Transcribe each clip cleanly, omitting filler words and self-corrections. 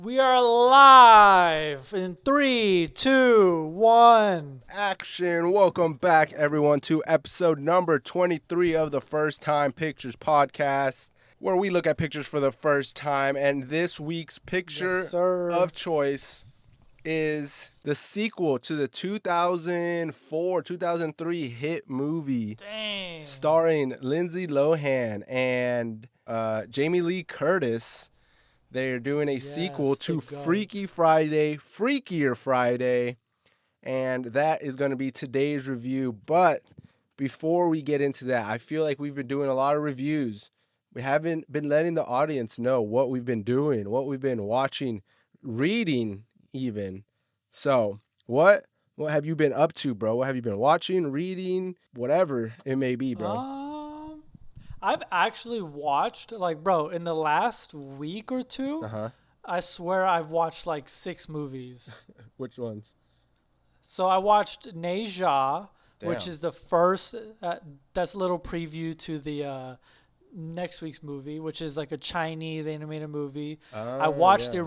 We are live in 3, 2, 1. Action. Welcome back, everyone, to episode number 23 of the First Time Pictures podcast, where we look at pictures for the first time. And this week's Yes, picture sir. of choice is the sequel to the 2004 2003 hit movie Dang. starring Lindsay Lohan and Jamie Lee Curtis. They're doing a sequel Yes, the to goat. Freakier Friday, and that is going to be today's review. But before we get into that, I feel like we've been doing a lot of reviews. We haven't been letting the audience know what we've been doing, what we've been watching, reading even. So, what have you been up to, bro? What have you been watching, reading, whatever it may be, bro? Um, I've actually watched, bro, in the last week or two, Uh-huh. I swear I've watched like 6 movies. Which ones? So I watched Neja, which Damn. is the first, that's a little preview to the next week's movie, which is like a Chinese animated movie. I watched Yeah.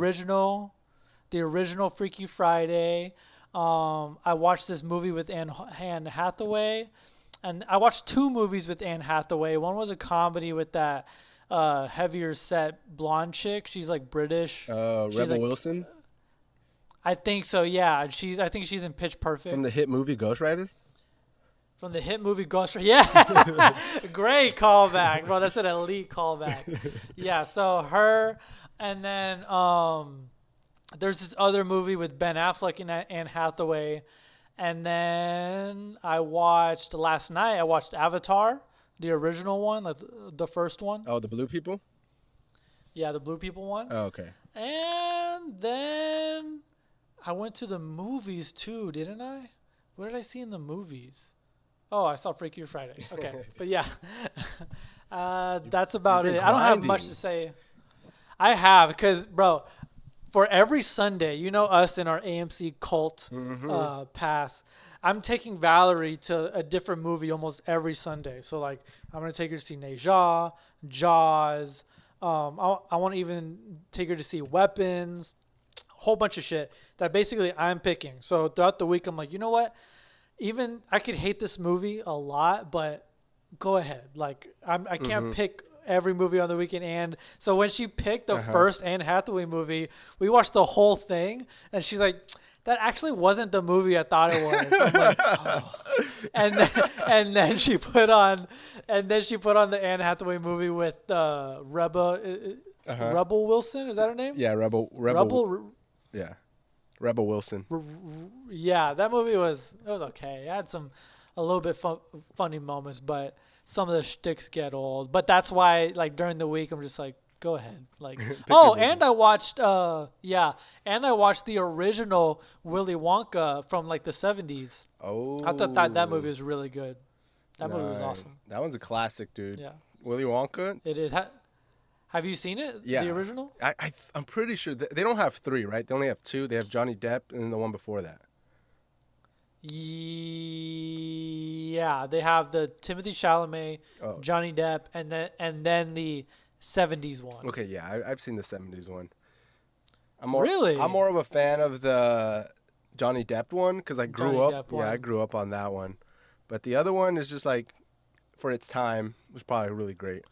the original Freaky Friday. I watched this movie with Anne Hathaway, and I watched 2 movies with Anne Hathaway. One was a comedy with that heavier set blonde chick. She's like British. She's Rebel like, Wilson I think so. Yeah, I think she's in Pitch from the Perfect hit movie Ghost Rider. from the hit movie Ghost Rider. Yeah, great callback, bro. That's an elite callback. Yeah, so her, and then there's this other movie with Ben Affleck and Anne Hathaway, and then last night. I watched Avatar, the original one, like the first one. Oh, the blue people. Yeah, the blue people one. Oh, okay. And then I went to the movies too, didn't I? What did I see in the movies? Oh, I saw Freakier Friday. Okay, but yeah, that's about been it. I don't have much grinding. to say. I have, because, bro, for every Sunday, you know us in our AMC cult pass, I'm taking Valerie to a different movie almost every Sunday. So, like, I'm going to take her to see Neja, Jaws. I want to even take her to see Weapons, a whole bunch of shit that basically I'm picking. So, throughout the week, I'm like, you know what? Even I could hate this movie a lot, but go ahead. Like, I can't pick every movie on the weekend. And so when she picked the Uh-huh. first Anne Hathaway movie, we watched the whole thing, and she's like, "That actually wasn't the movie I thought it was." I'm like, oh. And then she put on the Anne Hathaway movie with Uh-huh. Rebel Wilson. Is that her name? Yeah, Rebel. Yeah, Rebel Wilson. Yeah, that movie was okay. It had a little bit funny moments, but some of the shticks get old. But that's why, like, during the week, I'm just like, go ahead. Like, Pick oh, your and movie. I watched and I watched the original Willy Wonka from like the 70s. Oh. I thought that movie was really good. That movie was Nice. awesome. That one's a classic, dude. Yeah, Willy Wonka. it is. Have you seen it? The Yeah. original? I'm pretty sure they don't have 3, right? They only have 2. They have Johnny Depp and then the one before that. Yeah, they have the Timothy Chalamet, Oh. Johnny Depp, and then the 70s one. Okay, yeah, I've seen the 70s one. I'm Really? more of a fan of the Johnny Depp one because I grew Johnny up. Depp Yeah, I one. grew up on that one. But the other one is just like, for its time, was probably really great.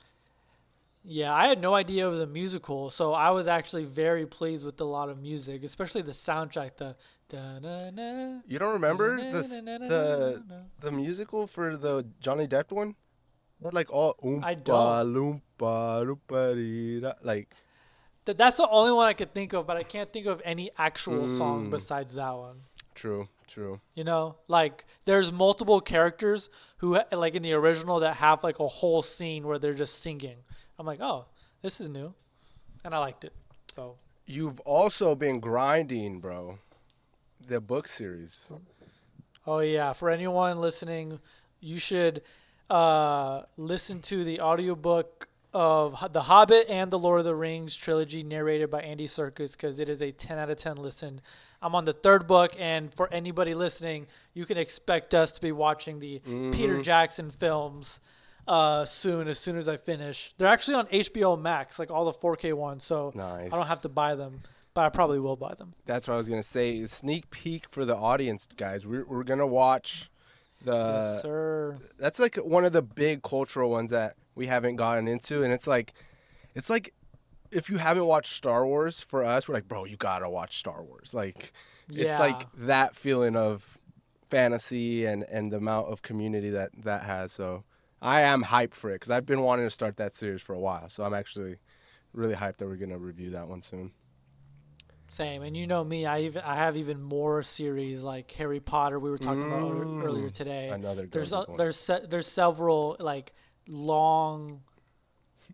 Yeah, I had no idea it was a musical, so I was actually very pleased with a lot of music, especially the soundtrack. The da-na-na, You don't remember da-na-na-na-na-na-na. the musical for the Johnny Depp one? They're like all I oompa don't. loompa loompa dee da. Like, That's the only one I could think of, but I can't think of any actual song mm, besides that one. true, true. You know, like there's multiple characters who like in the original that have like a whole scene where they're just singing. I'm like, oh, this is new, and I liked it. So You've also been grinding, bro. The book series. oh yeah, for anyone listening, you should listen to the audiobook of The Hobbit and the Lord of the Rings trilogy narrated by Andy Serkis, because it is a 10 out of 10 listen. I'm on the 3rd book, and for anybody listening, you can expect us to be watching the Peter Mm-hmm. Jackson films soon, as soon as I finish. They're actually on HBO Max, like all the 4K ones, so I don't Nice. have to buy them. but I probably will buy them. That's what I was gonna say. Sneak peek for the audience, guys. We're gonna watch Yes, the. sir. That's like one of the big cultural ones that we haven't gotten into, and it's like if you haven't watched Star Wars, for us, we're like, bro, you gotta watch Star Wars. Like, it's Yeah. like that feeling of fantasy and the amount of community that has. So I am hyped for it because I've been wanting to start that series for a while. So I'm actually really hyped that we're gonna review that one soon. Same, and you know me, I have even more series like Harry Potter. We were talking about earlier Mm, today. another good one. There's several like long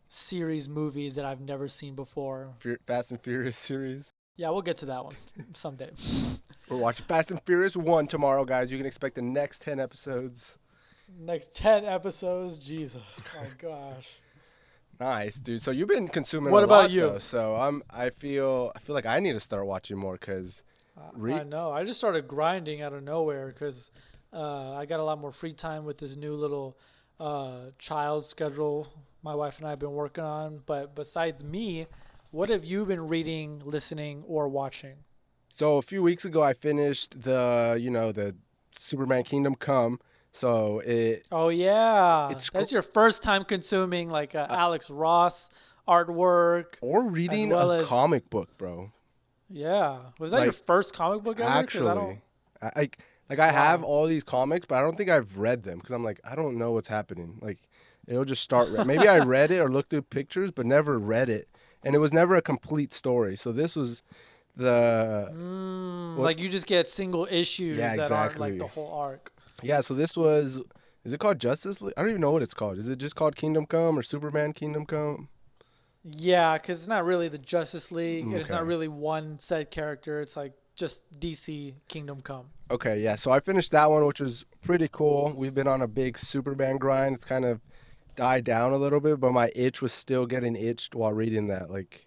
series movies that I've never seen before. Fast and Furious series. Yeah, we'll get to that one someday. We're watching Fast and Furious 1 tomorrow, guys. You can expect the next 10 episodes. Next 10 episodes, Jesus, my gosh. Nice, dude. So you've been consuming a What about lot you? though. So I feel like I need to start watching more cuz I know. I just started grinding out of nowhere because I got a lot more free time with this new little child schedule my wife and I have been working on. But besides me, what have you been reading, listening, or watching? so a few weeks ago I finished the Superman Kingdom Come. So Oh yeah, it's that's your first time consuming like uh, Alex Ross artwork, or as reading a well as comic book, bro. yeah. Was that your Like first comic book ever? Because I don't. actually, like I have Wow. all these comics, but I don't think I've read them because I'm like I don't know what's happening. Like it'll just start. Maybe I read it or looked through pictures, but never read it, and it was never a complete story. So this was the what? Like you just get single Yeah, issues that aren't like the exactly. whole arc. Yeah, so this was. Is it called Justice League? I don't even know what it's called. Is it just called Kingdom Come or Superman Kingdom Come? Yeah, because it's not really the Justice League, and it's not Okay. really one set character. It's like just DC Kingdom Come. Okay, yeah. So I finished that one, which was pretty cool. We've been on a big Superman grind. It's kind of died down a little bit, but my itch was still getting itched while reading that. Like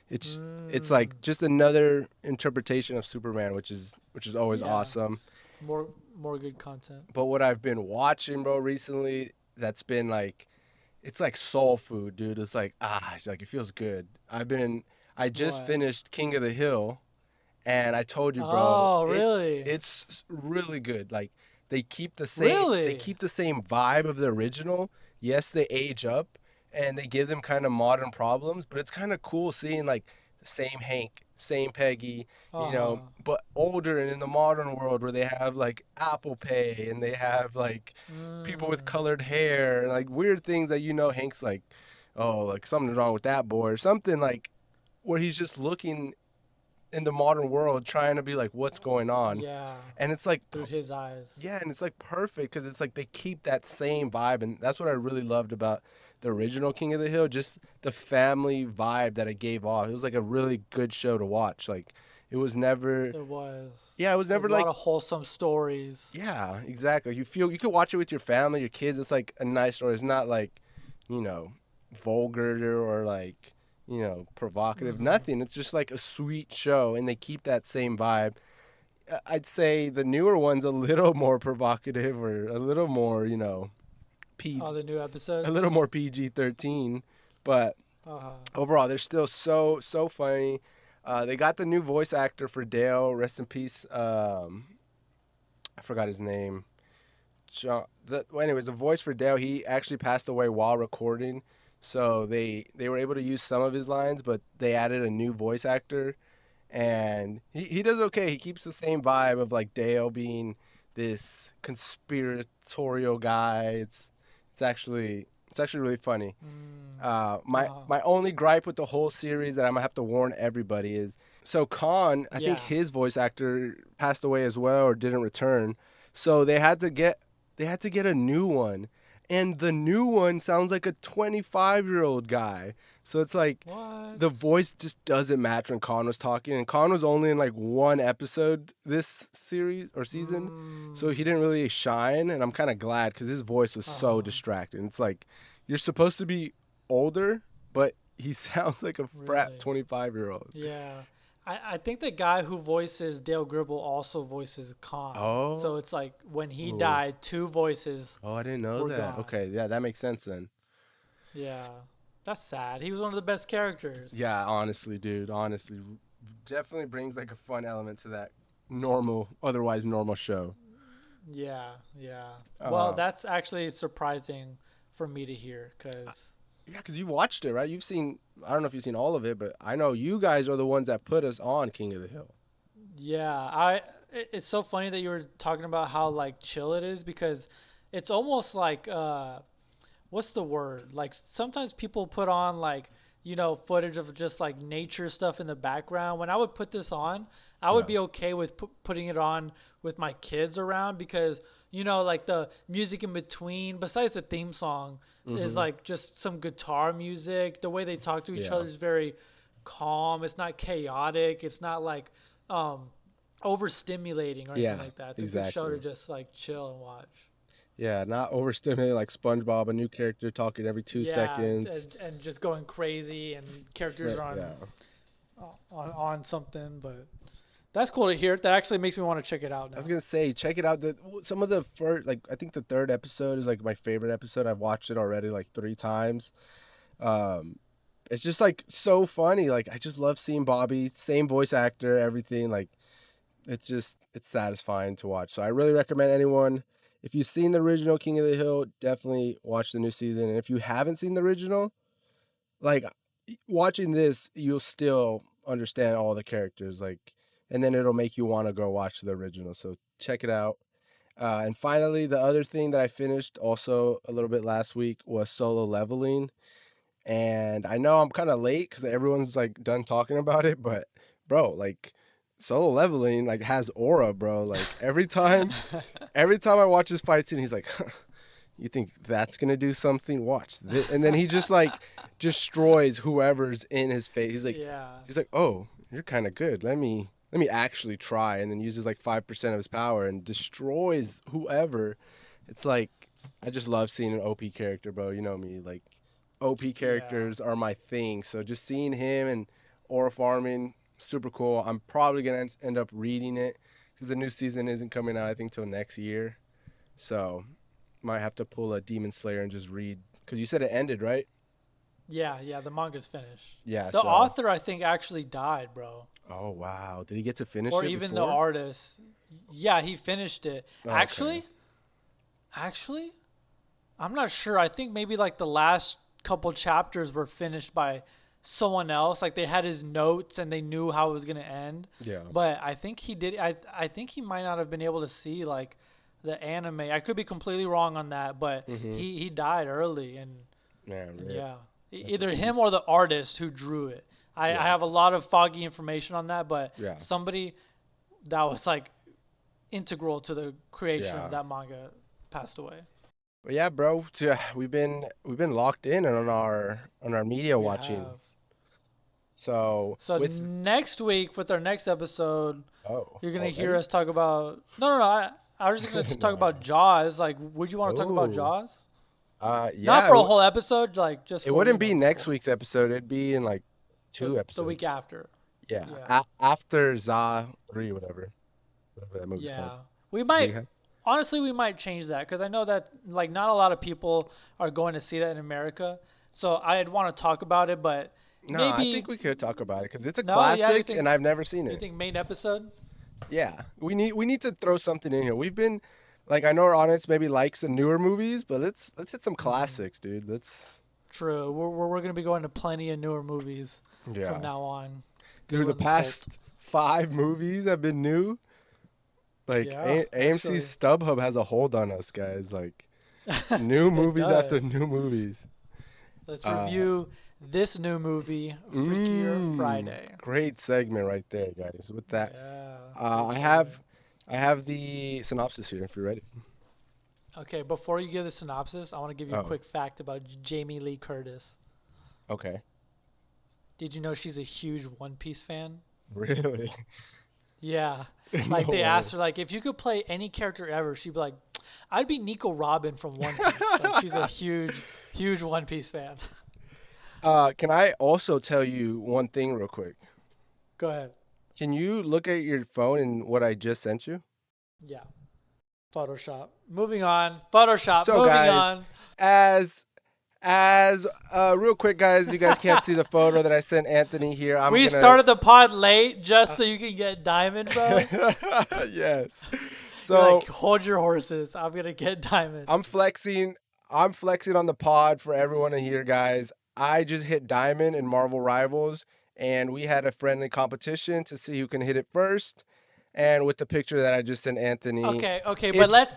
it's Mm, like just another interpretation of Superman, which is always yeah, awesome. more good content. But what I've been watching, bro, recently, that's been like it's like soul food, dude. It's like it's like it feels good. I just What? finished King of the Hill, and I told you, bro, Oh, it's really? it's really good. Like they Really? keep the same vibe of the original. Yes, they age up and they give them kind of modern problems, but it's kind of cool seeing like the same Hank, same Peggy, Uh huh. but older and in the modern world where they have like Apple Pay and they have like people with Mm, colored hair and like weird things that Hank's like, oh, like something's wrong with that boy or something like where he's just looking in the modern world trying to be like what's going on, yeah, and it's like through his eyes. yeah, and it's like perfect because it's like they keep that same vibe, and that's what I really loved about the original King of the Hill, just the family vibe that it gave off. It was like a really good show to watch. Like it was never, It was yeah, it was like never a lot like, of wholesome stories. yeah, exactly. You could watch it with your family, your kids. It's like a nice story. It's not like, you know, vulgar or like, provocative. Mm-hmm. Nothing. It's just like a sweet show, and they keep that same vibe. I'd say the newer one's a little more provocative or a little more, Oh, PG, the new a little episodes. more PG-13, but Uh huh. overall they're still so funny. They got the new voice actor for Dale. Rest in peace. I forgot his name. Anyways, the voice for Dale, he actually passed away while recording, so they were able to use some of his lines, but they added a new voice actor, and he does okay. He keeps the same vibe of like Dale being this conspiratorial guy. It's actually really funny. Uh My huh. my only gripe with the whole series that I'm gonna have to warn everybody is so Khan, I think Yeah. his voice actor passed away as well or didn't return. So they had to get a new one. And the new one sounds like a 25-year-old guy. So it's like What? the voice just doesn't match when Khan was talking. And Khan was only in like one episode this series or season. So he didn't really shine. And I'm kind of glad because his voice was Uh so huh. distracting. It's like you're supposed to be older, but he sounds like a frat Really? 25-year-old. Yeah. I think the guy who voices Dale Gribble also voices Khan. So Oh, it's like when he ooh. died, two voices Oh, I didn't know were that. gone. Okay, yeah, that makes sense then. Yeah. That's sad. He was one of the best characters. Yeah, honestly, dude, honestly, Definitely brings like a fun element to that normal, otherwise normal show. Yeah, yeah. Well, Uh, that's actually surprising for me to hear because yeah, because you watched it, right? You've seen. I don't know if you've seen all of it, but I know you guys are the ones that put us on King of the Hill. yeah, it's so funny that you were talking about how like chill it is because it's almost like what's the word? Like sometimes people put on like, footage of just like nature stuff in the background. When I would put this on, I would Yeah. be okay with putting it on with my kids around because, like the music in between, besides the theme song, is Mm-hmm. like just some guitar music. The way they talk to each Yeah. other is very calm. It's not chaotic. It's not like um, overstimulating or anything Yeah. like that. It's a good show to Exactly. just like chill and watch. Yeah. Not overstimulated like SpongeBob, a new character talking every two Yeah, seconds. and just going crazy, and characters are Yeah. on something. But that's cool to hear. That actually makes me want to check it out I was now. gonna say, check it out. Some of the first, like I think the third episode is like my favorite episode. I've watched it already like 3 times. Um, it's just like so funny. Like I just love seeing Bobby, same voice actor, everything. Like it's satisfying to watch. So I really recommend anyone. If you've seen the original King of the Hill, definitely watch the new season. And if you haven't seen the original, like watching this, you'll still understand all the characters. Like, and then it'll make you want to go watch the original. So check it out. And finally, the other thing that I finished also a little bit last week was Solo Leveling. And I know I'm kind of late because everyone's like done talking about it, but bro, like Solo Leveling like has aura, bro. Like every time I watch this fight scene, he's like, "You think that's gonna do something? Watch this," and then he just like destroys whoever's in his face. Yeah, He's like, "Oh, you're kind of good. Let me actually try," and then uses like 5% of his power and destroys whoever. It's like I just love seeing an OP character, bro. You know me, like OP yeah, characters are my thing. So just seeing him and aura farming, super cool. I'm probably gonna end up reading it because the new season isn't coming out, I think, till next year. So might have to pull a Demon Slayer and just read because you said it ended, right? yeah, yeah. The manga's finished. Yeah. The So author, I think, actually died, bro. oh wow, did he get to finish Or it even the before? artist. Yeah, he finished it. Oh, okay. Actually, I'm not sure. I think maybe like the last couple chapters were finished by someone else. Like they had his notes and they knew how it was gonna end. Yeah. But I think he did. I think he might not have been able to see like the anime. I could be completely wrong on that, but Mm-hmm. he died early Man, and rip. yeah, Rest in either him peace. or the artist who drew it. I Yeah. have a lot of foggy information on that, but Yeah. somebody that was like integral to the creation of Yeah. that manga passed away. But yeah, bro, we've been locked in on our media We watching. have. So So with next week with our next episode, oh you're gonna hear already? us talk about no. I was just gonna talk No. about Jaws. Like, would you want to talk about Oh. Jaws? Not Yeah, for a whole episode, like just it for wouldn't be next before week's episode. It'd be in like two the week episodes. after. Yeah, Yeah, after Za 3, whatever that movie's called. yeah. We might Zika. honestly we might change that because I know that like not a lot of people are going to see that in America. So I'd want to talk about it, but No, I maybe think we could talk about it because it's a no. Yeah, classic and I've never seen you it. think main episode? Yeah, we need to throw something in here. We've been like I know our audience maybe likes the newer movies, but let's hit some Hmm. classics, dude. Let's True. We're gonna be going to plenty of newer movies from yeah. now on. Good Dude, the on the cult. past 5 movies have been new. Like Yeah, AMC actually, StubHub has a hold on us, guys. Like new it movies after does. new movies. Let's Uh, review this new movie, Freakier Friday. great segment right there, guys. With that, Yeah, uh, great I segue. have I have the synopsis here if you're ready. Okay, before you give the synopsis, I want to give you a Oh, quick fact about Jamie Lee Curtis. okay. Did you know she's a huge One Piece fan? Really? Yeah. Like No they asked way. her, like, if you could play any character ever, she'd be like, I'd be Nico Robin from One Piece. Like she's a huge One Piece fan. Can I also tell you one thing real quick? Go ahead. Can you look at your phone and what I just sent you? Yeah. Photoshop. Moving on. Photoshop. So, Moving guys, on. as As real quick, guys, you guys can't see the photo that I sent Anthony here. I'm We gonna. started the pod late just so you can get Diamond, bro. Yes. You're like, So hold your horses. I'm gonna get Diamond. I'm flexing. I'm flexing on the pod for everyone to hear, guys. I just hit diamond in Marvel Rivals, and we had a friendly competition to see who can hit it first. And with the picture that I just sent Anthony, Okay, okay, but it's let's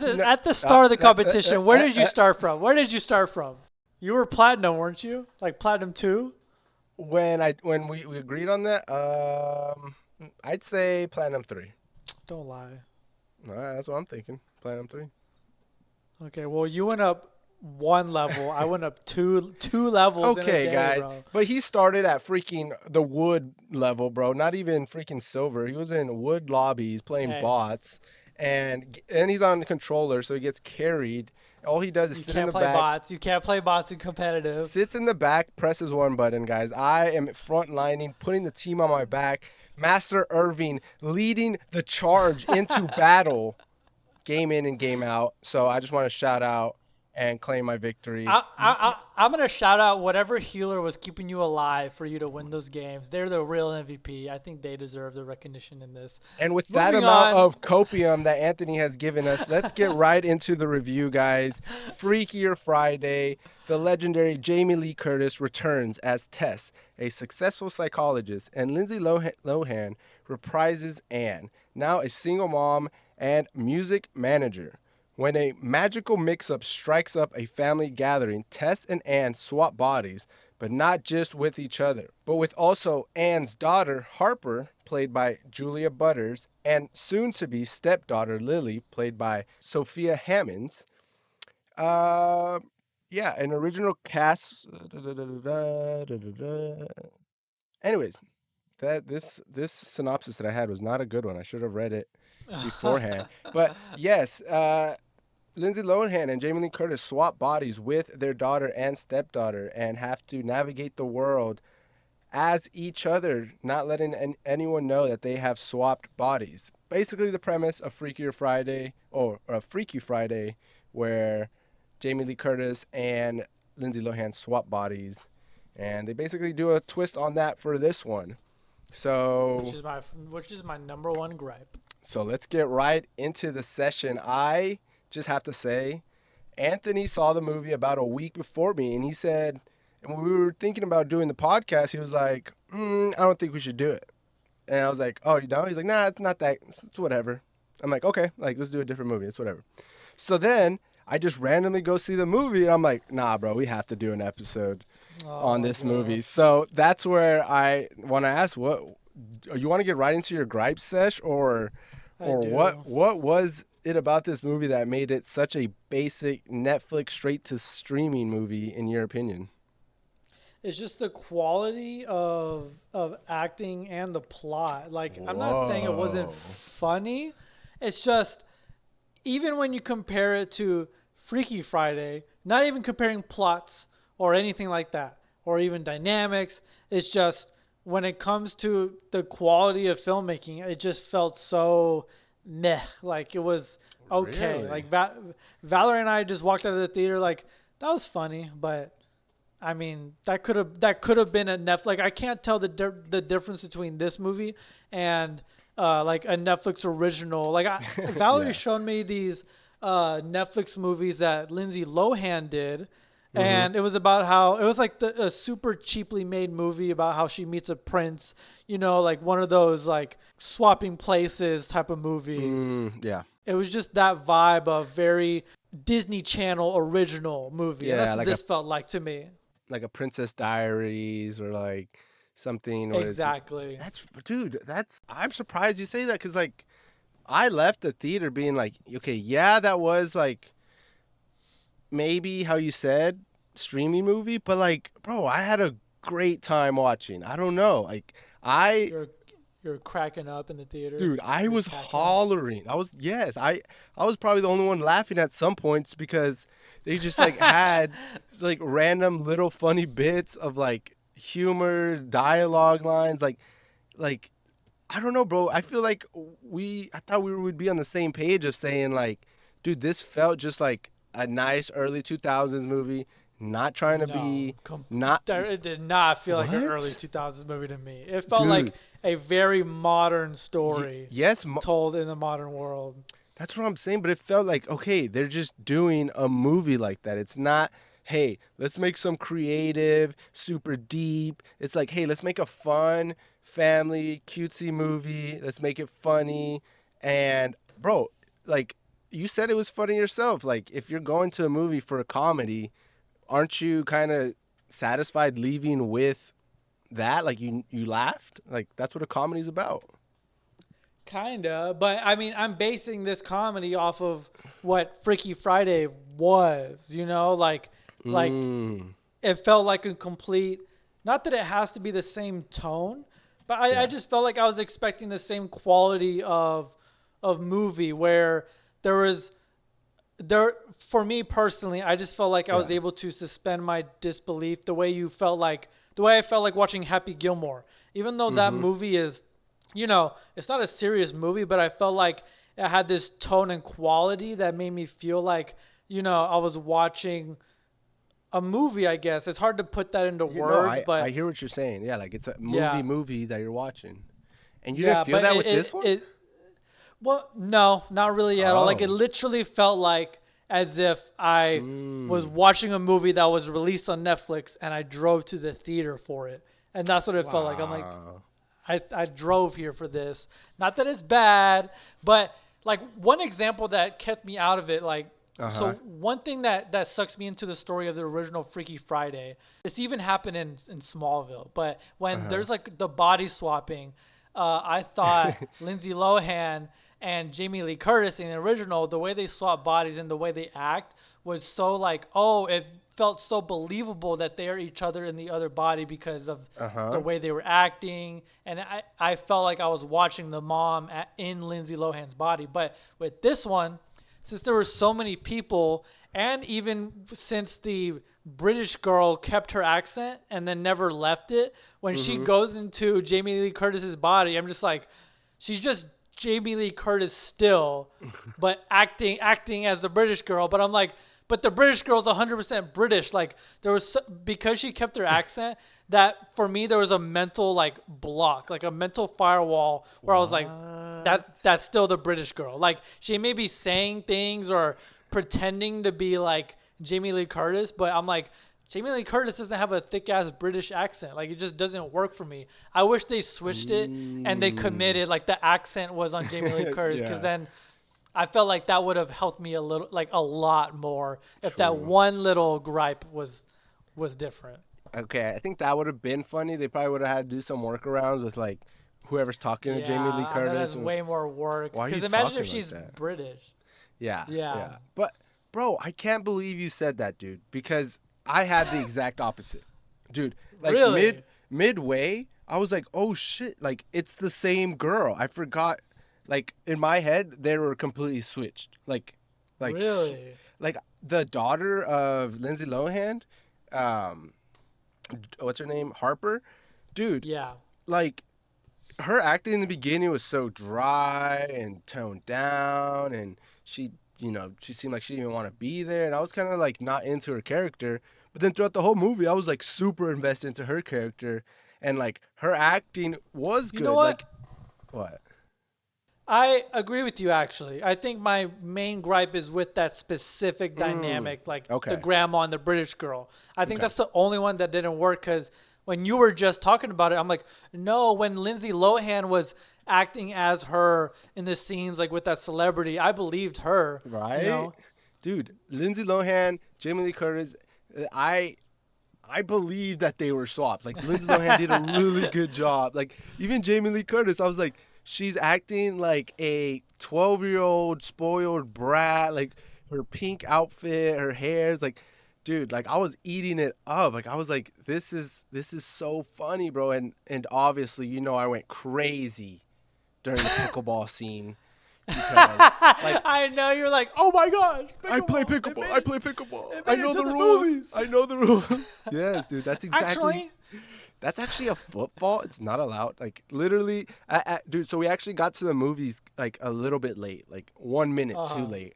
no, at the uh, start of the uh, uh, uh, competition. Where uh, did you uh, start from? Where did you start from? You were platinum, weren't you? Like platinum two? when we agreed on that, I'd say platinum 3. Don't lie. All right, that's what I'm thinking. Platinum 3. Okay, well you went up one level. I went up two levels in a Okay, day, guys, bro. but he started at freaking the wood level, bro. Not even freaking silver. He was in wood lobbies playing Hey, bots, and he's on the controller, so he gets carried. All he does is you sit in can't the play back, bots. You can't play bots in competitive. sits in the back, presses one button, guys. I am front lining, putting the team on my back. Master Irving leading the charge into battle, game in and game out. So I just want to shout out and claim my victory. I'm gonna shout out whatever healer was keeping you alive for you to win those games. They're the real MVP. I think they deserve the recognition in this. And with that Moving amount on. of copium that Anthony has given us, let's get right into the review, guys. Freakier Friday. The legendary Jamie Lee Curtis returns as Tess, a successful psychologist, and Lindsay Lohan reprises Anne, now a single mom and music manager. When a magical mix-up strikes up a family gathering, Tess and Anne swap bodies, but not just with each other, but with also Anne's daughter, Harper, played by Julia Butters, and soon-to-be stepdaughter, Lily, played by Sophia Hammonds. Uh, yeah, an original cast. Anyways, this synopsis that I had was not a good one. I should have read it beforehand. But yes, Lindsay Lohan and Jamie Lee Curtis swap bodies with their daughter and stepdaughter and have to navigate the world as each other, not letting anyone know that they have swapped bodies. Basically, the premise of Freakier Friday or a Freaky Friday, where Jamie Lee Curtis and Lindsay Lohan swap bodies, and they basically do a twist on that for this one. which So, is my which is my number one gripe. so let's get right into the session. I just have to say, Anthony saw the movie about a week before me, and he said, and when we were thinking about doing the podcast, he was like, I don't think we should do it. And I was like, oh, you don't? He's like, nah, it's not that. It's whatever. I'm like, okay, like let's do a different movie. It's whatever. So then I just randomly go see the movie, and I'm like, nah, bro, we have to do an episode on Oh, this bro, movie. So that's where I want to ask, what you want to get right into your gripe sesh, I or what do. what was it about this movie that made it such a basic Netflix straight to streaming movie in your opinion? It's just the quality of acting and the plot. Like I'm not saying it wasn't Whoa. funny. It's just even when you compare it to Freaky Friday, not even comparing plots or anything like that, or even dynamics, it's just when it comes to the quality of filmmaking, it just felt so meh. Like it was okay. Really? Like Valerie and I just walked out of the theater like that was funny, but I mean that could have been a Netflix. Like I can't tell the difference between this movie and like a Netflix original. Like Valerie Yeah. showed me these Netflix movies that Lindsay Lohan did, Mm-hmm. and it was about how it was like a super cheaply made movie about how she meets a prince. You know, like one of those like swapping places type of movie. Yeah. It was just that vibe of very Disney Channel original movie, and Yeah, that's what this felt like to me. like a Princess Diaries or like something where it's Exactly. that's dude, that's I'm surprised you say that because like I left the theater being like, okay, yeah, that was like maybe how you said streaming movie, but like, bro, I had a great time watching. I don't know, like I You're you're cracking up in the theater. dude, I You're was cackling. hollering. I was yes, I was probably the only one laughing at some points because they just like had like random little funny bits of like humor, dialogue lines, like I don't know, bro. I feel like I thought we would be on the same page of saying like, dude, this felt just like a nice early 2000s movie. not trying to No, be not it did not feel like an early what? 2000s movie to me. It felt like Dude, a very modern story yes, told in the modern world. that's what I'm saying, but it felt like, okay, they're just doing a movie like that. It's not, hey, let's make some creative, super deep. It's like, hey, let's make a fun, family, cutesy movie. Let's make it funny. And, bro, like, you said it was funny yourself. Like, if you're going to a movie for a comedy, aren't you kind of satisfied leaving with that? Like, you laughed? Like, that's what a comedy's about. Kinda, but I mean, I'm basing this comedy off of what Freaky Friday was. Like Mm, it felt like a complete. Not that it has to be the same tone, but I yeah. just felt like I was expecting the same quality of movie where there was there for me personally. I just felt like I was Yeah. able to suspend my disbelief the way I felt like watching Happy Gilmore, even though that Mm-hmm. movie is it's not a serious movie, but I felt like it had this tone and quality that made me feel like, I was watching a movie, I guess. It's hard to put that into No, words, I but hear what you're saying. Yeah, like it's a yeah. movie that you're watching. And you didn't Yeah, feel but that with this one? well, no, not really at all. Like it Oh. literally felt like as if I was Mm. watching a movie that was released on Netflix and I drove to the theater for it. And that's what it felt like. I'm like, Wow. I drove here for this. Not that it's bad, but like one example that kept me out of it, like, so Uh-huh. one thing that sucks me into the story of the original Freaky Friday, this even happened in Smallville, but when Uh-huh. there's like the body swapping, I thought Lindsay Lohan and Jamie Lee Curtis in the original, the way they swap bodies and the way they act was so like, oh, it felt so believable that they are each other in the other body because of the Uh-huh. way they were acting. And I felt like I was watching the mom in Lindsay Lohan's body. But with this one, since there were so many people, and even since the British girl kept her accent and then never left it, when she Mm-hmm. goes into Jamie Lee Curtis's body, I'm just like, she's just Jamie Lee Curtis still, but acting as the British girl. But I'm like, but the British girl's 100% British. Like because she kept her accent, that for me there was a mental like block, like a mental firewall where I was like, What? that's still the British girl. Like she may be saying things or pretending to be like Jamie Lee Curtis, but I'm like, Jamie Lee Curtis doesn't have a thick ass British accent. Like it just doesn't work for me. I wish they switched it and they Mm. committed like the accent was on Jamie Lee Curtis, because Yeah, then I felt like that would have helped me a little, like a lot more, if that true. one little gripe was different. Okay, I think that would have been funny. They probably would have had to do some workarounds with like whoever's talking to Yeah, Jamie Lee I know Curtis that's and way more work. why are you Because imagine if talking like she's that? British. Yeah, Yeah. yeah. But bro, I can't believe you said that, dude, because I had the exact opposite. Dude, like Really? midway, I was like, "Oh shit, like it's the same girl." I forgot like in my head they were completely switched. Like s- Really? like the daughter of Lindsay Lohan, um what's her name? Harper. Dude, Yeah. like her acting in the beginning was so dry and toned down, and she seemed like she didn't even want to be there, and I was kind of like not into her character. But then throughout the whole movie I was like super invested into her character, and like her acting was You know good. what? Like what? I agree with you actually. I think my main gripe is with that specific Mm, dynamic, like the okay, grandma and the British girl. I think okay. that's the only one that didn't work, because when you were just talking about it, I'm like, no, when Lindsay Lohan was acting as her in the scenes, like with that celebrity, I believed her, you Right, know? dude. Lindsay Lohan, Jamie Lee Curtis. I I believe that they were swapped. Like Lindsay Lohan did a really good job. Like even Jamie Lee Curtis, I was like, she's acting like a 12-year-old spoiled brat. Like her pink outfit, her hair's like, dude, like I was eating it up. Like I was like, this is so funny, bro. And obviously, I went crazy during the pickleball scene because like I know you're like, oh my gosh, I play pickleball! pickleball. I play pickleball. It I made it know to the the rules. movies. I know the rules. Yes, dude. Actually, That's actually a football. It's not allowed. Like literally, dude. So we actually got to the movies like a little bit late, like 1 minute uh too huh. late,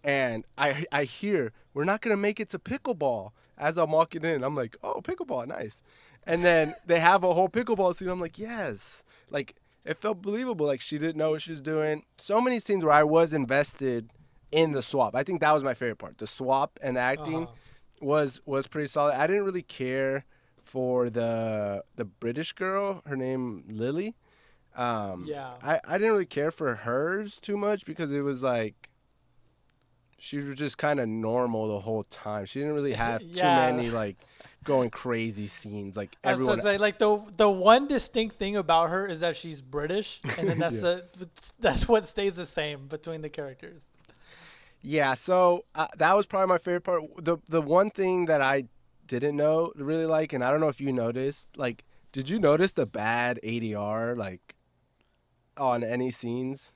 and I hear we're not gonna make it to pickleball as I'm walking in. I'm like, oh, pickleball, nice. And then they have a whole pickleball scene. I'm like, yes, like it felt believable. Like she didn't know what she was doing. So many scenes where I was invested in the swap. I think that was my favorite part. The swap and the acting Uh-huh. was pretty solid. I didn't really care for the British girl. Her name Lily. Yeah. I didn't really care for hers too much because it was like she was just kind of normal the whole time. She didn't really have too Yeah. many like going crazy scenes. Like I was supposed everyone, to say, like the one distinct thing about her is that she's British, and then yeah, that's what stays the same between the characters. yeah. So that was probably my favorite part. The one thing that I didn't know really like, and I don't know if you noticed, like, did you notice the bad ADR like on any scenes?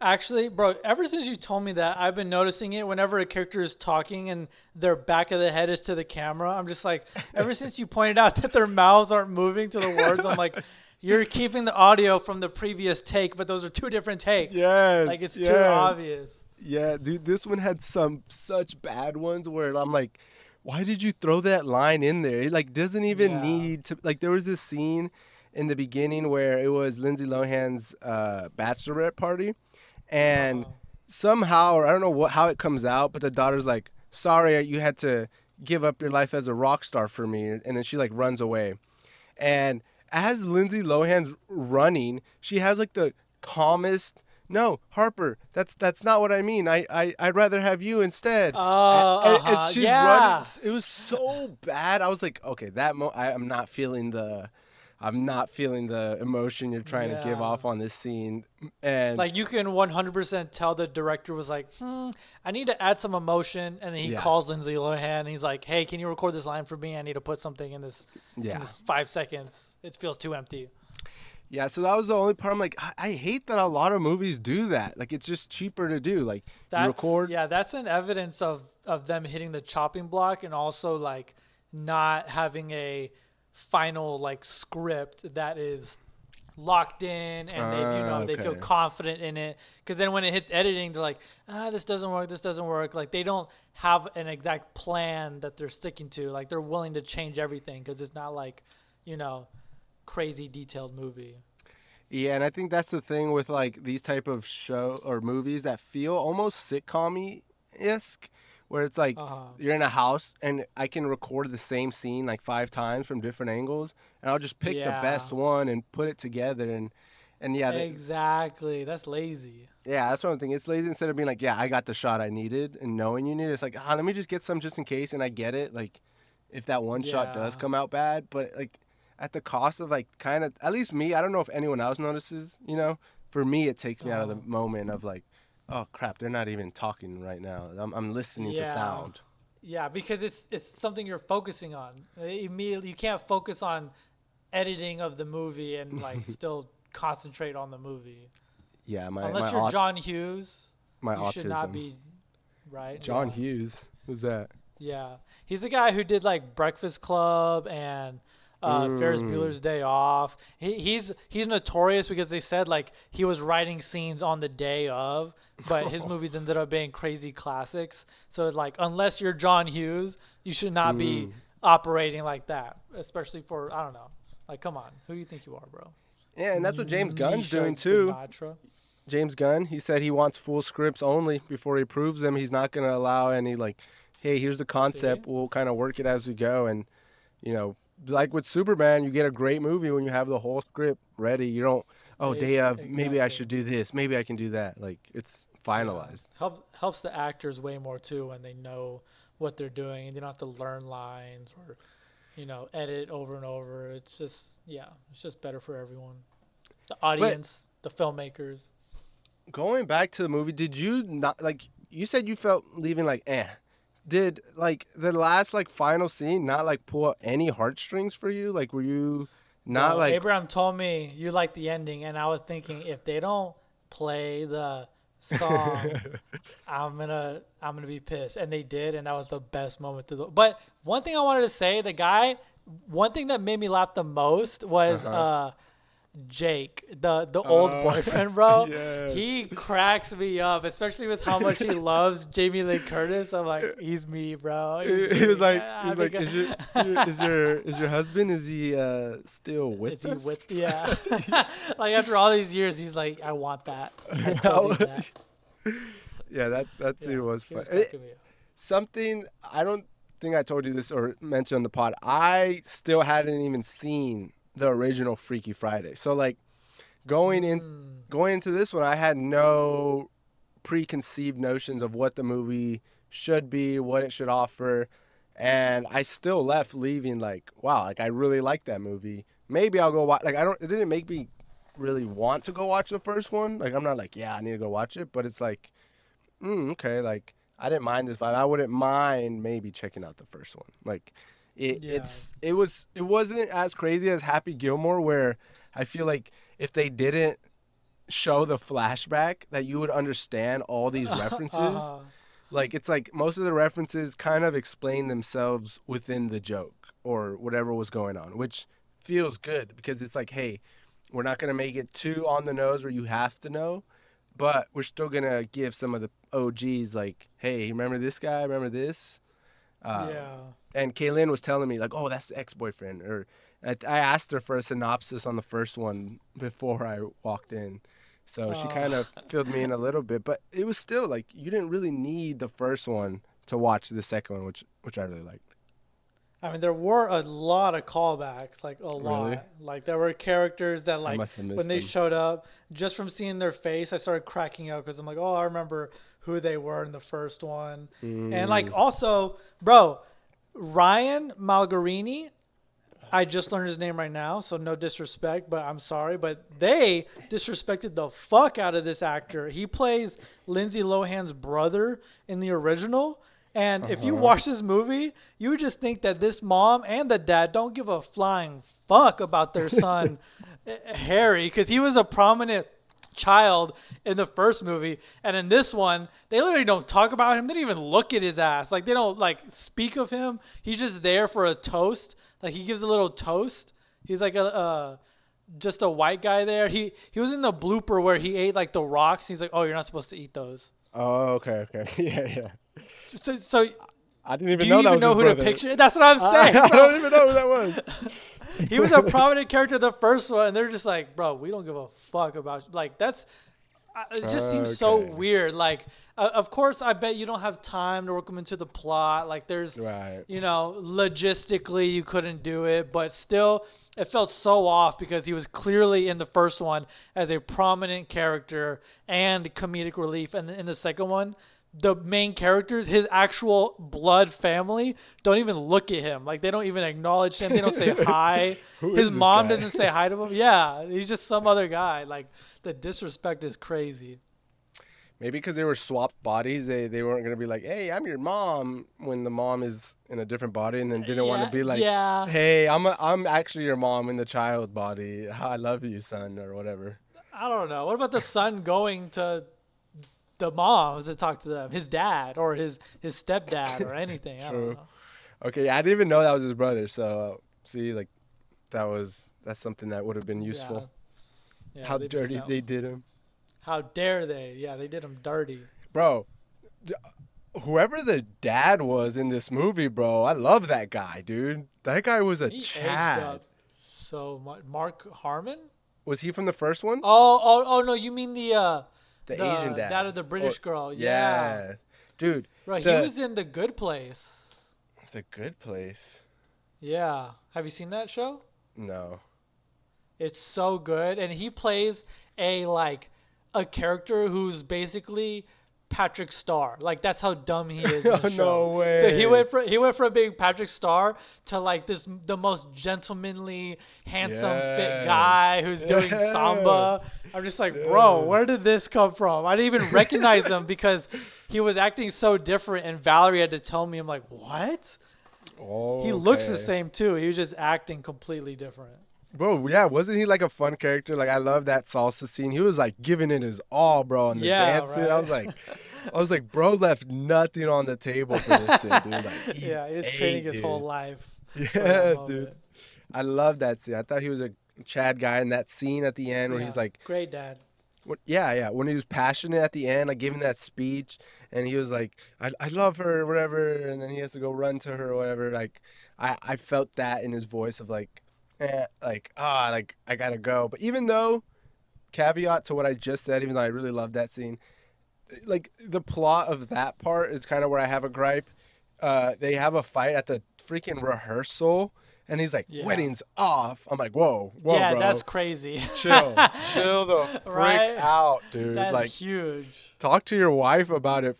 Actually, bro, ever since you told me that, I've been noticing it whenever a character is talking and their back of the head is to the camera. I'm just like, ever since you pointed out that their mouths aren't moving to the words, I'm like, you're keeping the audio from the previous take, but those are two different takes. Yes, Like, it's too yes. obvious. Yeah, dude, this one had some such bad ones where I'm like, why did you throw that line in there? It like doesn't even Yeah. need to like there was this scene in the beginning where it was Lindsay Lohan's bachelorette party Uh and huh. somehow or I don't know how it comes out, but the daughter's like, "Sorry, you had to give up your life as a rock star for me." And then she like runs away. And as Lindsay Lohan's running, she has like the calmest. No, Harper, that's not what I mean. I'd rather have you instead. Oh, uh And huh. she's running. Yeah. It was so bad. I was like, okay, I'm not feeling I'm not feeling the emotion you're trying to give Yeah. off on this scene. And Like you can 100% tell the director was like, I need to add some emotion, and then he yeah, calls Lindsay Lohan. And he's like, hey, can you record this line for me? I need to put something in yeah. this 5 seconds. It feels too empty. Yeah, so that was the only part. I'm like, I hate that a lot of movies do that. Like, it's just cheaper to do. Like, you That's record. yeah, that's an evidence of them hitting the chopping block and also like not having a final like script that is locked in and they feel Okay. confident in it because then when it hits editing they're like this doesn't work like they don't have an exact plan that they're sticking to like they're willing to change everything because it's not like you know crazy detailed movie. Yeah, and I think that's the thing with like these type of show or movies that feel almost sitcom esque, where it's like Uh-huh. you're in a house and I can record the same scene like 5 times from different angles, and I'll just pick the Yeah, best one and put it together. And yeah, exactly, that's lazy. yeah, that's what I'm thinking. It's lazy instead of being like, yeah, I got the shot I needed and knowing you need it. It's like, let me just get some just in case, and I get it. Like, if that one shot does Yeah. come out bad, but like at the cost of like kind of at least me, I don't know if anyone else notices. For me, it takes me out of the Uh-huh. moment of like, oh crap, they're not even talking right now. I'm listening to Yeah. sound. Yeah, because it's something you're focusing on. Immediately, you can't focus on editing of the movie and like still concentrate on the movie. Yeah, Unless you're John Hughes, my you should not autism. be right. John Yeah. Hughes, who's that? Yeah. He's the guy who did like Breakfast Club and Ferris Mm. Bueller's Day Off. He's notorious because they said like he was writing scenes on the day of, but his movies ended up being crazy classics. So like unless you're John Hughes, you should not be Mm. operating like that, especially for I don't know. Like come on, who do you think you are, bro? Yeah, and that's what James Gunn's Misha doing too. Ganatra. James Gunn, he said he wants full scripts only before he approves them. He's not going to allow any like, hey, here's the See? concept. We'll kind of work it as we go. And you know, like with Superman, you get a great movie when you have the whole script ready. You don't, oh, day of, maybe I Exactly. should do this, maybe I can do that. Like it's Yeah, finalized. helps the actors way more too when they know what they're doing and they don't have to learn lines or edit over and over. It's just yeah, it's just better for everyone, the But audience, the filmmakers. going back to the movie, did you not like? You said you felt leaving like, eh. Did like the last like final scene not like pull out any heartstrings for you? Like, were you not Bro, like Abraham told me you like the ending, and I was thinking if they don't play the song, I'm gonna be pissed. And they did, and that was the best moment to the. But one thing I wanted to say, one thing that made me laugh the most Uh was huh. Jake, the old boyfriend, bro. Yes. He cracks me up, especially with how much he loves Jamie Lee Curtis. I'm like, he's me, bro. He's He was me. like, Yeah, he was I like, think is your husband? Is he still is with he us? with? Yeah. Like after all these years, he's like, I want that. I still need that. Yeah, that Yeah, scene was he fun. was cracking me up. Something I don't think I told you this or mentioned on the pod. I still hadn't even seen the original Freaky Friday. So like going in Mm, going into this one, I had no preconceived notions of what the movie should be, what it should offer, and I still left leaving like, wow, like I really like that movie. Maybe I'll go watch. Like I don't. It didn't make me really want to go watch the first one. Like I'm not like, yeah, I need to go watch it, but it's like, okay, like I didn't mind this vibe. I wouldn't mind maybe checking out the first one. Like yeah. it wasn't as crazy as Happy Gilmore where I feel like if they didn't show the flashback that you would understand all these references. Uh-huh. Like it's like most of the references kind of explain themselves within the joke or whatever was going on, which feels good because it's like, hey, we're not gonna make it too on the nose where you have to know, but we're still gonna give some of the OGs like, hey, remember this guy? Remember this? Yeah. And Kaylin was telling me like, oh, that's the ex-boyfriend. Or I asked her for a synopsis on the first one before I walked in, so she Uh, kind of filled me in a little bit. But it was still like you didn't really need the first one to watch the second one, which I really liked. I mean, there were a lot of callbacks, like a Really, lot. Like there were characters that, I like, must have when missed they them. showed up, just from seeing their face, I started cracking up because I'm like, oh, I remember who they were in the first one, and like Mm. also, bro, Ryan Malgarini. I just learned his name right now, so no disrespect, but I'm sorry, but they disrespected the fuck out of this actor. He plays Lindsay Lohan's brother in the original. And if you Uh-huh. watch this movie, you would just think that this mom and the dad don't give a flying fuck about their son, Harry, because he was a prominent child in the first movie. And in this one, they literally don't talk about him. They don't even look at his ass. Like, they don't, like, speak of him. He's just there for a toast. Like, he gives a little toast. He's like just a white guy there. He was in the blooper where he ate, like, the rocks. He's like, oh, you're not supposed to eat those. Oh, okay, okay, yeah, yeah. So I didn't do even you know that even was know his who to brother. picture? That's what I'm saying, I bro. don't even know who that was. He was a prominent character in the first one, and they're just like, bro, we don't give a fuck about, like, that's, it just seems so Okay. weird. Like, of course, I bet you don't have time to work them into the plot. Like, there's, Right. logistically you couldn't do it, but still, it felt so off because he was clearly in the first one as a prominent character and comedic relief, and in the second one, the main characters, his actual blood family, don't even look at him. Like, they don't even acknowledge him. They don't say hi. Who His is this mom guy? doesn't say hi to him. Yeah, he's just some other guy. Like, the disrespect is crazy. Maybe because they were swapped bodies, they weren't gonna be like, "Hey, I'm your mom," when the mom is in a different body, and then didn't want to Yeah, be like, yeah. "Hey, I'm actually your mom in the child body. I love you, son," or whatever. I don't know. What about the son going to the moms to talk to them? His dad or his stepdad or anything. I don't True. know. Okay, I didn't even know that was his brother. So see, like that's something that would have been Yeah, useful. yeah. How They missed dirty out. they did him, How dare they? Yeah, they did him dirty. bro. d- Whoever the dad was in this movie, bro, I love that guy, dude. That guy was a He aged Chad. up so much. Mark Harmon? Was he from the first one? Oh no, you mean The Asian the dad dad. of the Or British girl? Yeah, yeah, dude. bro. He The was in The Good Place. the Good Place. Yeah, have you seen that show? No. It's so good, and he plays a like a character who's basically Patrick Star. Like, that's how dumb he is in the Oh, show. no So he way. went from being Patrick Star to like the most gentlemanly, handsome, fit guy who's doing samba. Yes. I'm just like, bro, where Yes. did this come from? I didn't even recognize him because he was acting so different, and Valerie had to tell me. I'm like, what? Oh. He looks the Okay. same too. He was just acting completely different. Bro, yeah, wasn't he like a fun character? Like I love that salsa scene. He was like giving it his all, bro, on the Yeah, dancing. I was right. like, bro left nothing on the table for this shit, dude. Like he Yeah, he was training ate, his whole dude. life for that Yes, dude. moment. I love that scene. I thought he was Chad guy in that scene at the end where he's Yeah, like, great dad. yeah, when he was passionate at the end, like giving that speech, and he was like, I love her, or whatever, and then he has to go run to her or whatever. Like, I felt that in his voice of like, like I gotta go. But even though, caveat to what I just said, even though I really love that scene, like the plot of that part is kind of where I have a gripe. They have a fight at the freaking rehearsal, and he's like, Yeah. "Wedding's off." I'm like, "Whoa, Yeah, that's bro, crazy. chill the frick Right? out, dude. That's Like, huge. talk to your wife about it,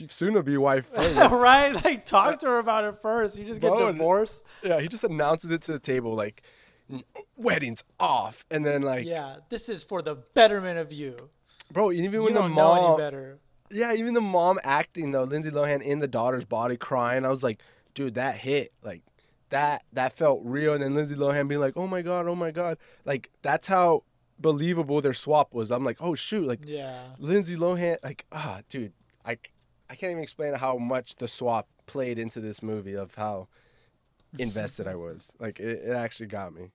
soon to be wife first." Like, Right? Like, uh, talk to her about it first. You just get bro, divorced. yeah, he just announces it to the table like, "Wedding's off," and then like, Yeah, this is for the betterment of you. bro, even You when the don't know any mom, better. yeah, even the mom acting though, Lindsay Lohan in the daughter's body crying. I was like, dude, that hit. Like that felt real. And then Lindsay Lohan being like, oh my god. Like that's how believable their swap was. I'm like, oh shoot, like Yeah. Lindsay Lohan, like dude, I can't even explain how much the swap played into this movie of how invested I was. Like it actually got me.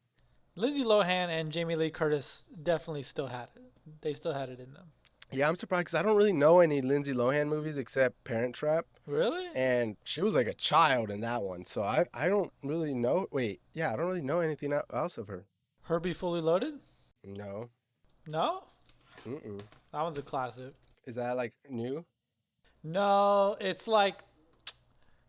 Lindsay Lohan and Jamie Lee Curtis definitely still had it. They still had it in them. Yeah, I'm surprised because I don't really know any Lindsay Lohan movies except Parent Trap. Really? And she was like a child in that one. So I don't really know. Wait, yeah, I don't really know anything else of her. Herbie Fully Loaded? No. No? Mm-mm. That one's a classic. Is that like new? No, it's like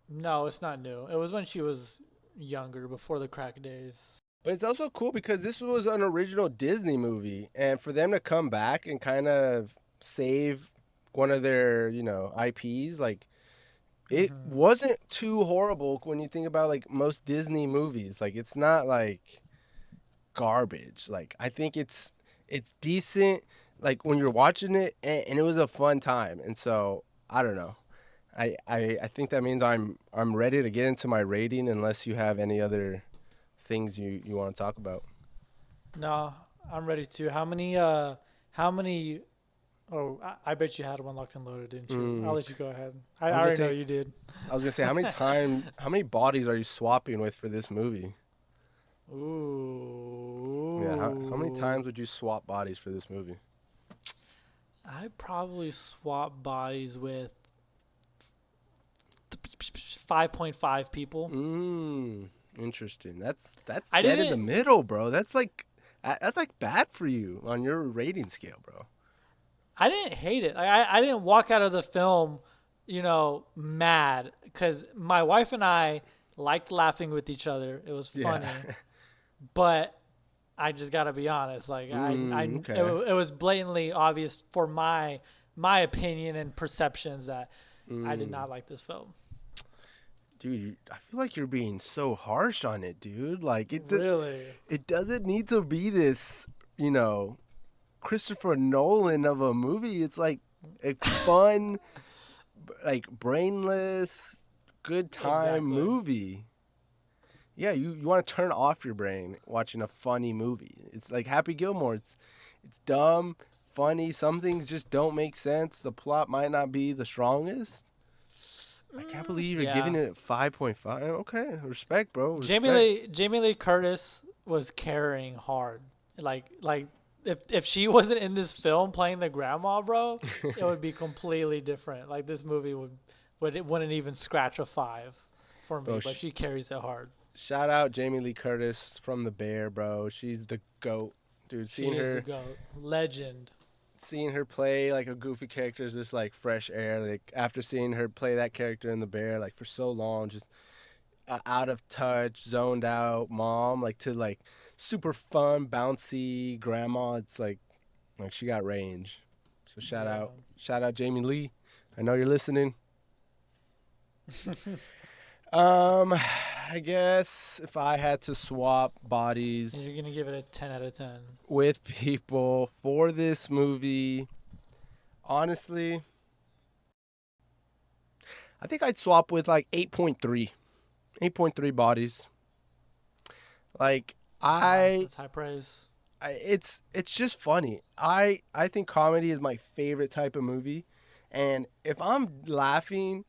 no, it's not new. It was when she was younger, before the crack days. But it's also cool because this was an original Disney movie, and for them to come back and kind of save one of their, IPs, like it Hmm. wasn't too horrible when you think about like most Disney movies. Like it's not like garbage. Like I think it's decent. Like when you're watching it, and it was a fun time. And so I don't know. I think that means I'm ready to get into my rating unless you have any other things you want to talk about. No, I'm ready to. How many oh, I bet you had one locked and loaded, didn't you? I'll Mm, let you go ahead. I I was gonna already know say you did. how many bodies are you swapping with for this movie? Yeah, how many Ooh. times would you swap bodies for this movie? I probably swap bodies with 5.5 people. Interesting. That's I dead in the didn't middle, bro. That's like bad for you on your rating scale, bro. I didn't hate it. I didn't walk out of the film, mad because my wife and I liked laughing with each other. It was Yeah. funny, but I just gotta be honest. Like Okay. it was blatantly obvious for my opinion and perceptions that I did Mm. not like this film. Dude, I feel like you're being so harsh on it, dude. Like Really? it doesn't need to be this, you know, Christopher Nolan of a movie. It's like a fun, like brainless, good time Exactly. movie. Yeah, you want to turn off your brain watching a funny movie. It's like Happy Gilmore. It's dumb, funny. Some things just don't make sense. The plot might not be the strongest. I can't believe you're giving Yeah. it 5.5. Okay, respect, bro. Jamie Respect. Lee Jamie Lee Curtis was carrying hard. Like if she wasn't in this film playing the grandma, bro, it would be completely different. Like this movie it wouldn't even scratch a 5 for me, Bro, but she carries it hard. shout out Jamie Lee Curtis from The Bear, bro. She's the goat, dude. She is the goat. Legend. Seeing her play like a goofy character is just like fresh air. Like after seeing her play that character in The Bear, like for so long, just out of touch, zoned out mom, like to like super fun, bouncy grandma. It's like she got range. So Yeah. shout out Jamie Lee. I know you're listening. Um, I guess if I had to swap And bodies you're gonna give it a 10 out of 10. with people for this movie, honestly, I think I'd swap with like 8.3. 8.3 bodies. Like That's high. I, That's high praise. it's just funny. I think comedy is my favorite type of movie, and if I'm laughing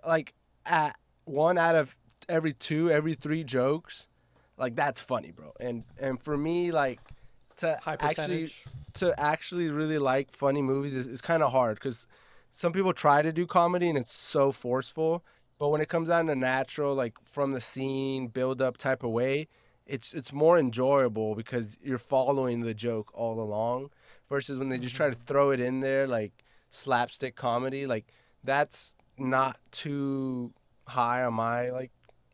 like at one out of every two, every three jokes, like that's funny, bro. And for me, like to High actually percentage. really like funny movies is kind of hard because some people try to do comedy and it's so forceful. But when it comes down to natural, like from the scene, build up type of way, it's more enjoyable because you're following the joke all along. Versus when they just try to Hmm. throw it in there like slapstick comedy, like that's not too high on my like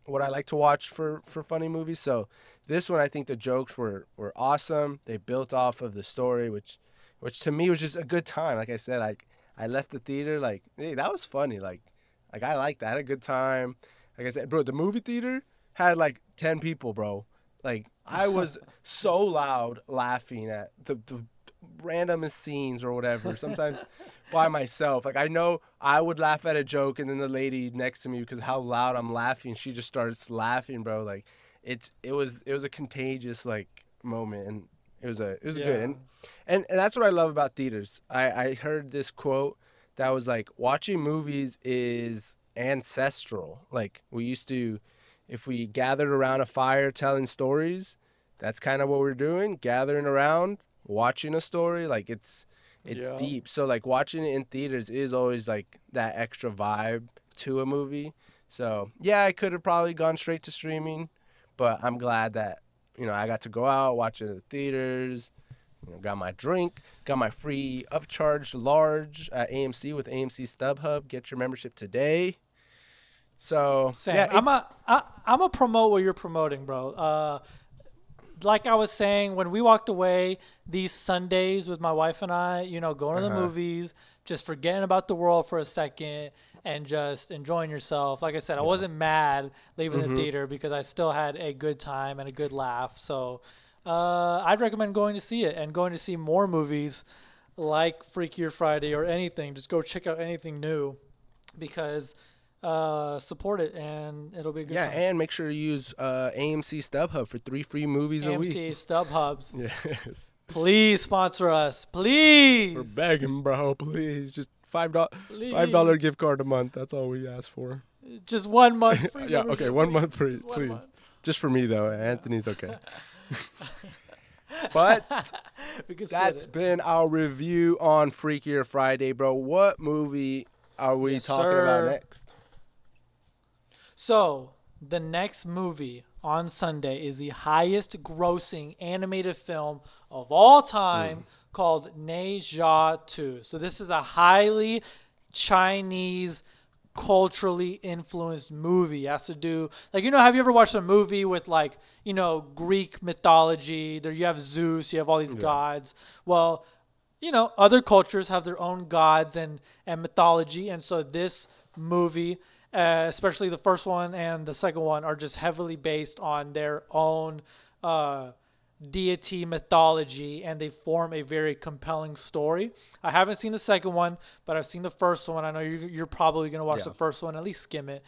what I like to watch for funny movies. So this one, I think the jokes were awesome. They built off of the story, which to me was just a good time. Like I said, I left the theater like, hey, that was funny. Like I liked that. I had a good time. Like I said, bro, the movie theater had like 10 people, bro. Like I was so loud laughing at the randomest scenes or whatever. Sometimes by myself. Like I know I would laugh at a joke and then the lady next to me because how loud I'm laughing, she just starts laughing, bro. Like it was a contagious like moment and it was good. Yeah. And that's what I love about theaters. I heard this quote that was like watching movies is ancestral. Like we used to if we gathered around a fire telling stories, that's kind of what we're doing, gathering around, watching a story. Like it's Yeah. deep. So like watching it in theaters is always like that extra vibe to a movie. So yeah, I could have probably gone straight to streaming, but I'm glad that I got to go out, watch it in the theaters. Got my drink, got my free upcharged large at AMC with AMC StubHub. Get your membership today. So yeah, Same. I'm a promote what you're promoting, bro. Like I was saying, when we walked away these Sundays with my wife and I, going to the uh-huh. movies, just forgetting about the world for a second and just enjoying yourself. Like I said, I Yeah. wasn't mad leaving the Mm-hmm. theater because I still had a good time and a good laugh. So I'd recommend going to see it and going to see more movies like Freakier Friday or anything. Just go check out anything new because support it and it'll be a good Yeah, time. and make sure to use AMC StubHub for 3 free movies a week. AMC, StubHubs, Yes. please sponsor us. We're Please. begging, bro. Please, just $5 Please. gift card a month. That's all we ask for. Just 1 month free Yeah, okay, membership, one please. month free, Just one please. month. Just for me though. Yeah. Anthony's okay. But We can split that's it. been our review on Freakier Friday, bro. What movie are we Yes, talking about sir. next? So, the next movie on Sunday is the highest grossing animated film of all time Mm. called Ne Zha 2. So, this is a highly Chinese culturally influenced movie. It has to do like have you ever watched a movie with like, Greek mythology? There you have Zeus, you have all these Yeah. gods. Well, other cultures have their own gods and mythology, and so this movie, especially the first one and the second one, are just heavily based on their own uh, deity mythology, and they form a very compelling story. I haven't seen the second one, but I've seen the first one. I know you're probably gonna watch Yeah. the first one, at least skim it.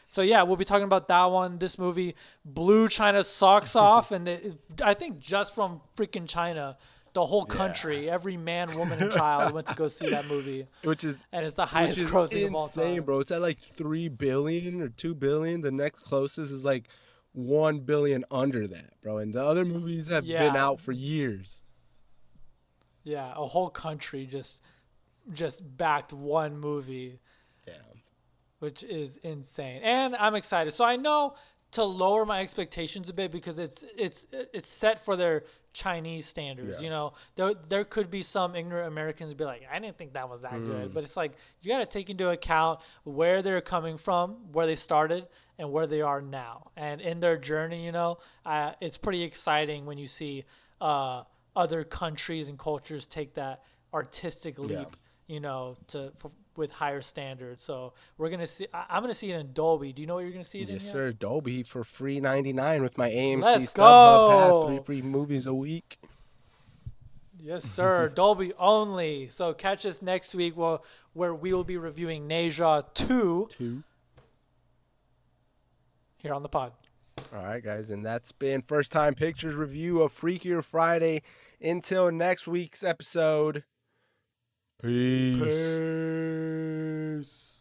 So yeah, we'll be talking about that one. This movie blew China's socks off, and I think just from freaking China, the whole Yeah. country, every man, woman, and child went to go see that movie, which is and it's the which highest is grossing of all insane, time. bro. It's at like 3 billion or 2 billion. The next closest is like 1 billion under that, bro. And the other movies have been Yeah, out for years. yeah, a whole country just backed one movie, Damn. which is insane. And I'm excited. So I know to lower my expectations a bit because it's set for their Chinese standards. Yeah. There could be some ignorant Americans be like, I didn't think that was that good. Mm. But it's like you got to take into account where they're coming from, where they started, and where they are now, and in their journey. It's pretty exciting when you see other countries and cultures take that artistic Yeah. leap with higher standards. So we're gonna see. I'm gonna see it in Dolby. Do you know what you're gonna see it in Yes, yet? sir. Dolby for free 99 with my AMC Let's StubHub pass. Three go. free movies a week. Yes, sir. Dolby only. So catch us next week, where we will be reviewing Neja 2 Two. here on the pod. All right, guys, and that's been First Time Pictures review of Freakier Friday. Until next week's episode, peace. Peace.